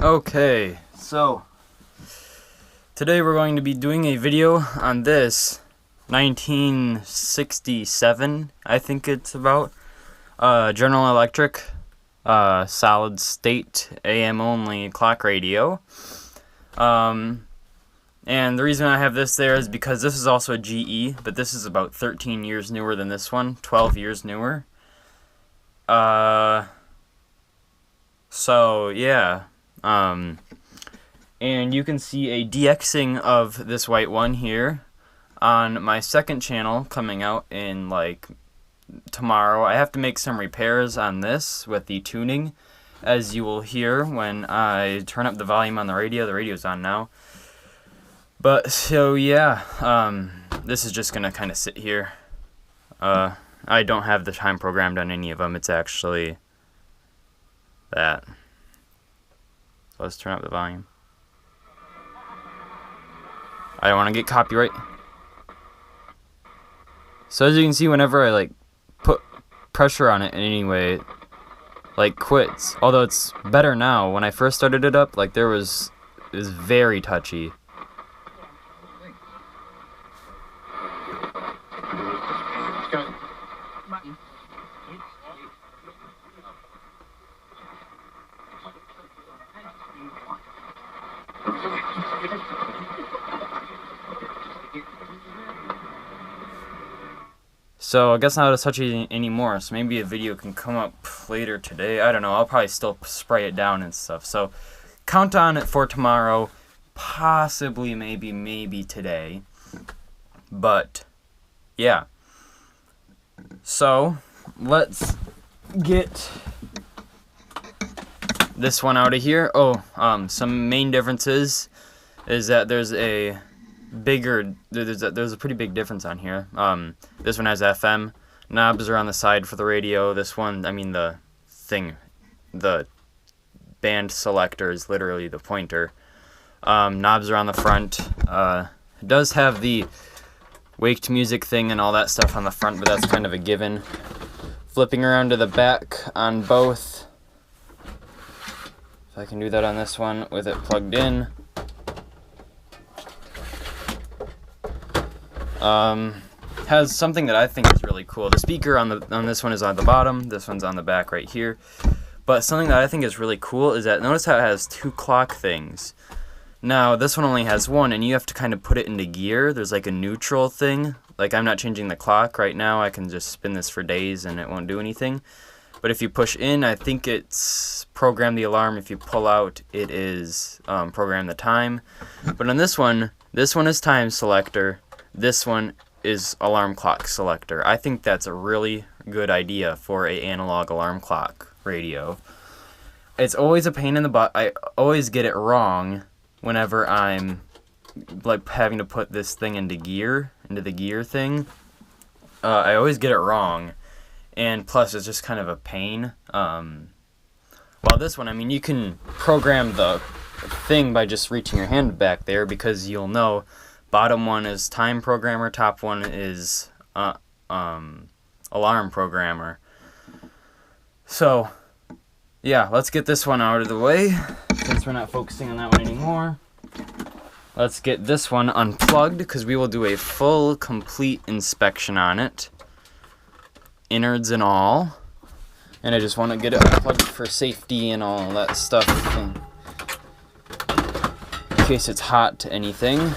Okay, so today we're going to be doing a video on this 1967, I think it's about, General Electric solid state AM only clock radio. And the reason I have this there is because this is also a GE, but this is about 13 years newer than this one, 12 years newer. So yeah. And you can see a DXing of this white one here on my second channel coming out in like tomorrow. I have to make some repairs on this with the tuning, as you will hear when I turn up the volume on the radio. The radio's on now. But so yeah, this is just gonna kind of sit here. I don't have the time programmed on any of them. It's actually that. Let's turn up the volume. I don't want to get copyright. So as you can see, whenever I like put pressure on it in any way, it, like quits. Although it's better now. When I first started it up, like it was very touchy. So I guess not as touchy anymore, so maybe a video can come up later today. I don't know, I'll probably still spray it down and stuff. So count on it for tomorrow, possibly maybe today. But yeah. So let's get this one out of here. Oh, some main differences is that there's a pretty big difference on here. This one has FM. Knobs are on the side for the radio. This one, I mean the band selector is literally the pointer. Knobs are on the front. It does have the waked music thing and all that stuff on the front, but that's kind of a given. Flipping around to the back on both. If I can do that on this one with it plugged in. Has something that I think is really cool. The speaker on this one is on the bottom. This one's on the back right here. But something that I think is really cool is that notice how it has two clock things. Now this one only has one, and you have to kind of put it into gear. There's like a neutral thing. Like I'm not changing the clock right now. I can just spin this for days and it won't do anything. But if you push in, I think it's program the alarm. If you pull out, it is program the time. But on this one is time selector. This one is alarm clock selector. I think that's a really good idea for a analog alarm clock radio. It's always a pain in the butt. I always get it wrong whenever I'm like having to put this thing into the gear thing. I always get it wrong, and plus it's just kind of a pain. While this one, I mean, you can program the thing by just reaching your hand back there, because you'll know bottom one is time programmer, top one is alarm programmer. So yeah, let's get this one out of the way since we're not focusing on that one anymore. Let's get this one unplugged, because we will do a full, complete inspection on it, innards and all. And I just want to get it unplugged for safety and all that stuff, in case it's hot to anything.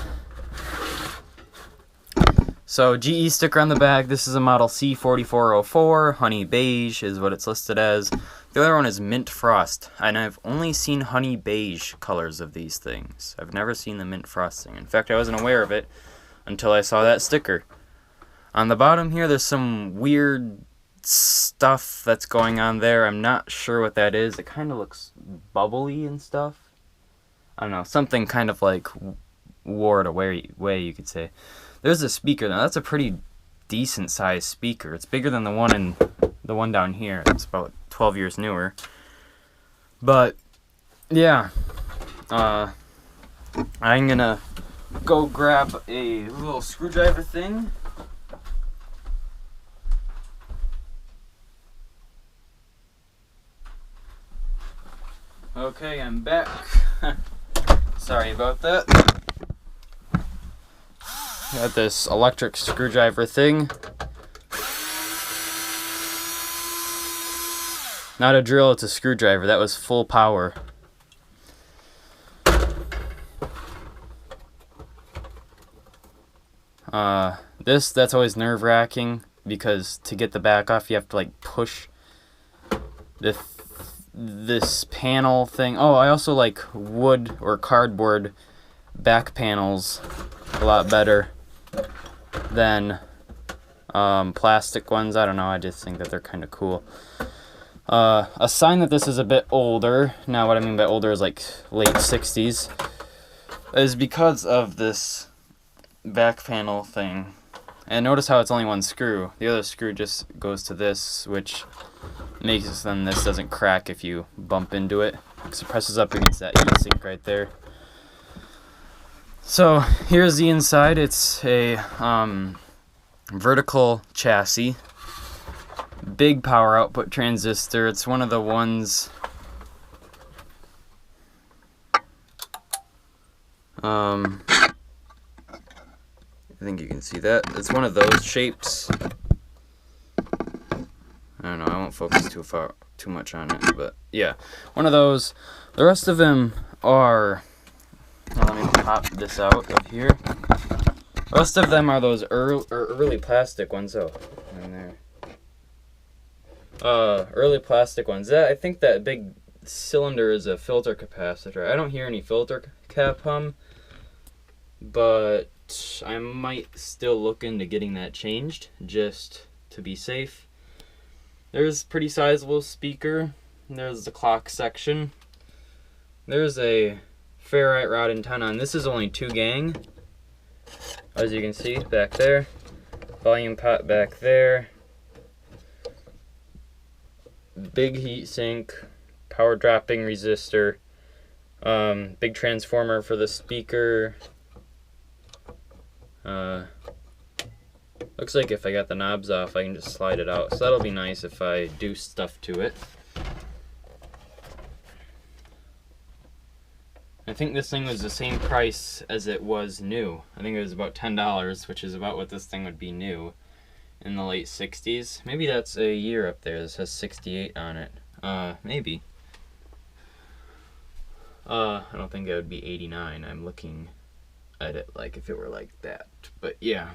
So GE sticker on the back. This is a model C4404. Honey beige is what it's listed as. The other one is mint frost, and I've only seen honey beige colors of these things. I've never seen the mint frosting. In fact, I wasn't aware of it until I saw that sticker. On the bottom here, there's some weird stuff that's going on there. I'm not sure what that is. It kind of looks bubbly and stuff. I don't know, something kind of like wore away, you could say. There's a speaker. Now that's a pretty decent sized speaker. It's bigger than the one down here. It's about 12 years newer. But yeah, I'm gonna go grab a little screwdriver thing. Okay, I'm back. Sorry about that. Got this electric screwdriver thing. Not a drill, it's a screwdriver. That was full power. That's always nerve-wracking because to get the back off, you have to like push this panel thing. Oh, I also like wood or cardboard back panels a lot better than plastic ones. I don't know, I just think that they're kind of cool. A sign that this is a bit older, now what I mean by older is like late 60s, is because of this back panel thing. And notice how it's only one screw. The other screw just goes to this, which makes it so then this doesn't crack if you bump into it, because it presses up against that heat sink right there. So here's the inside. It's a vertical chassis, big power output transistor. It's one of the ones I think you can see that. It's one of those shapes. I don't know, I won't focus too much on it, but yeah, one of those. The rest of them are, let me pop this out of here. The rest of them are those early plastic ones. Oh, in there. Early plastic ones. I think that big cylinder is a filter capacitor. I don't hear any filter cap hum, but I might still look into getting that changed just to be safe. There's a pretty sizable speaker. There's the clock section. There's a ferrite rod antenna, and this is only 2 gang. As you can see back there. Volume pot back there. Big heat sink. Power dropping resistor. Big transformer for the speaker. Looks like if I got the knobs off, I can just slide it out. So that'll be nice if I do stuff to it. I think this thing was the same price as it was new. I think it was about $10, which is about what this thing would be new in the late 60s. Maybe that's a year up there. This has 68 on it. Maybe. I don't think it would be 89. I'm looking at it like if it were like that. But yeah.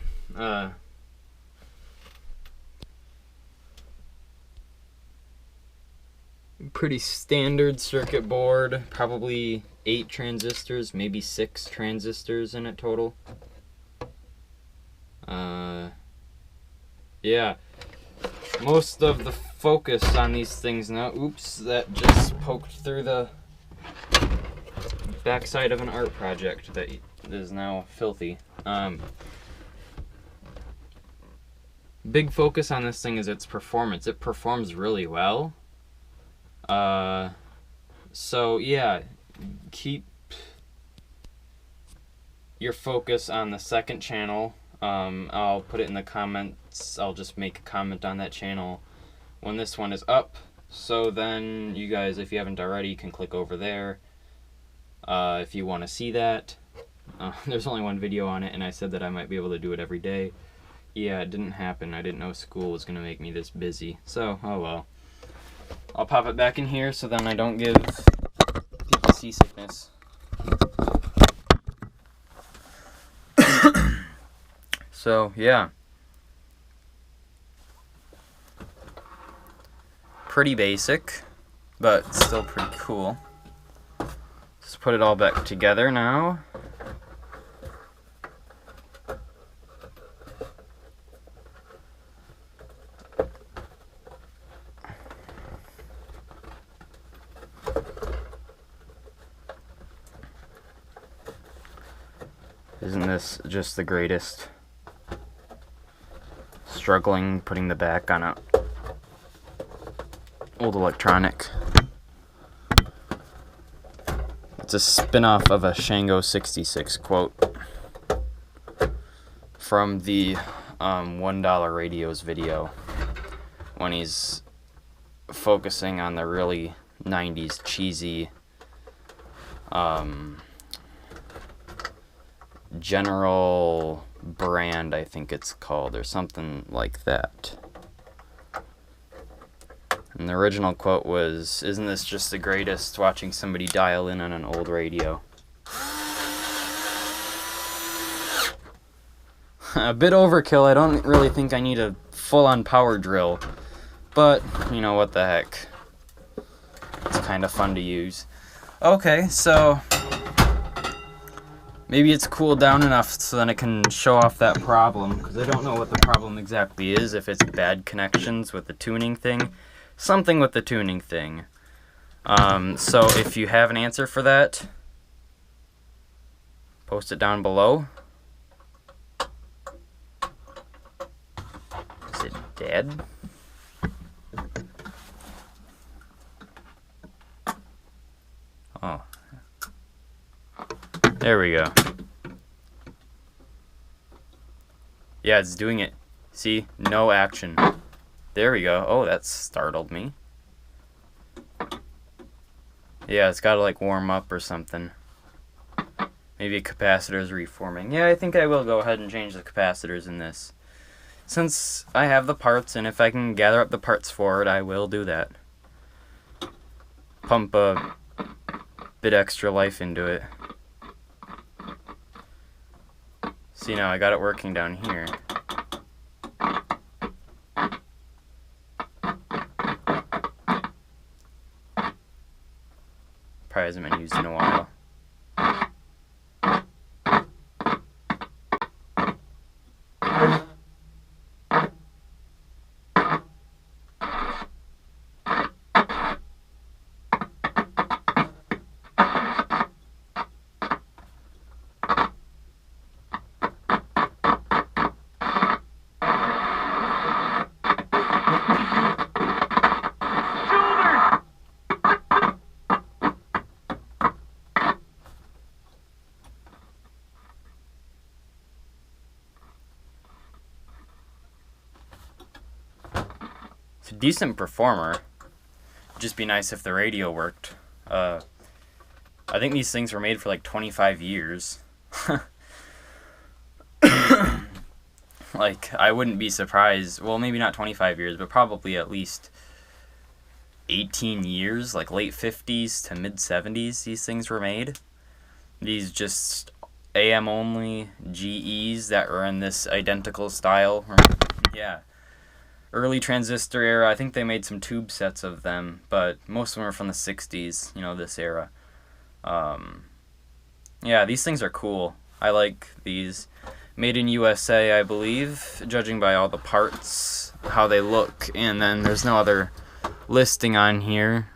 Pretty standard circuit board. Probably 8 transistors, maybe 6 transistors in it total. Yeah. Most of the focus on these things now. Oops, that just poked through the backside of an art project that is now filthy. Big focus on this thing is its performance. It performs really well. So yeah, keep your focus on the second channel. I'll put it in the comments. I'll just make a comment on that channel when this one is up. So then you guys, if you haven't already, can click over there if you want to see that. There's only one video on it, and I said that I might be able to do it every day. Yeah, it didn't happen. I didn't know school was going to make me this busy. So, oh well. I'll pop it back in here so then I don't give people seasickness. So, yeah. Pretty basic, but still pretty cool. Let's put it all back together now. Isn't this just the greatest? Struggling putting the back on a old electronic. It's a spin-off of a Shango 66 quote from the $1 Radios video when he's focusing on the really 90s cheesy General brand, I think it's called, or something like that. And the original quote was, "Isn't this just the greatest, watching somebody dial in on an old radio?" A bit overkill. I don't really think I need a full-on power drill, but you know, what the heck. It's kind of fun to use. Okay, so maybe it's cooled down enough so then it can show off that problem, because I don't know what the problem exactly is, if it's bad connections with the tuning thing. Something with the tuning thing. So if you have an answer for that, post it down below. Is it dead? Oh. There we go. Yeah, it's doing it. See? No action. There we go. Oh, that startled me. Yeah, it's gotta like warm up or something. Maybe a capacitor is reforming. Yeah, I think I will go ahead and change the capacitors in this. Since I have the parts, and if I can gather up the parts for it, I will do that. Pump a bit extra life into it. See, now I got it working down here. Probably hasn't been used in a while. It's a decent performer. It'd just be nice if the radio worked. I think these things were made for like 25 years. Like, I wouldn't be surprised. Well, maybe not 25 years, but probably at least 18 years, like late 50s to mid 70s, these things were made. These just AM only GEs that were in this identical style. Yeah. Early transistor era. I think they made some tube sets of them, but most of them are from the 60s, you know, this era. Yeah, these things are cool. I like these. Made in USA, I believe, judging by all the parts, how they look, and then there's no other listing on here.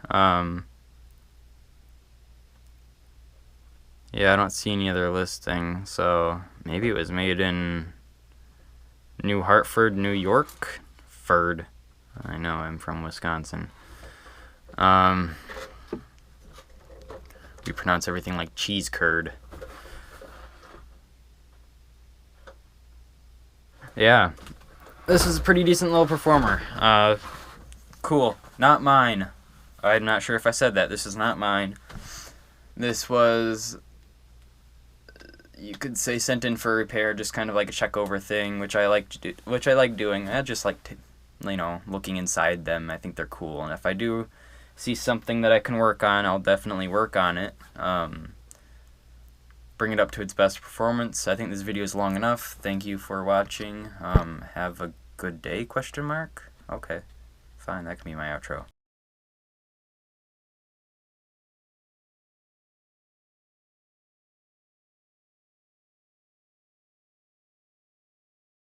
Yeah, I don't see any other listing, so maybe it was made in New Hartford, New York? Ferd. I know, I'm from Wisconsin. We pronounce everything like cheese curd. Yeah, this is a pretty decent little performer. Cool. Not mine. I'm not sure if I said that. This is not mine. This was, you could say, sent in for repair, just kind of like a check over thing, which I like doing. I just like, you know, looking inside them. I think they're cool, and if I do see something that I can work on, I'll definitely work on it. Bring it up to its best performance. I think this video is long enough. Thank you for watching. Have a good day, question mark? Okay, fine, that can be my outro.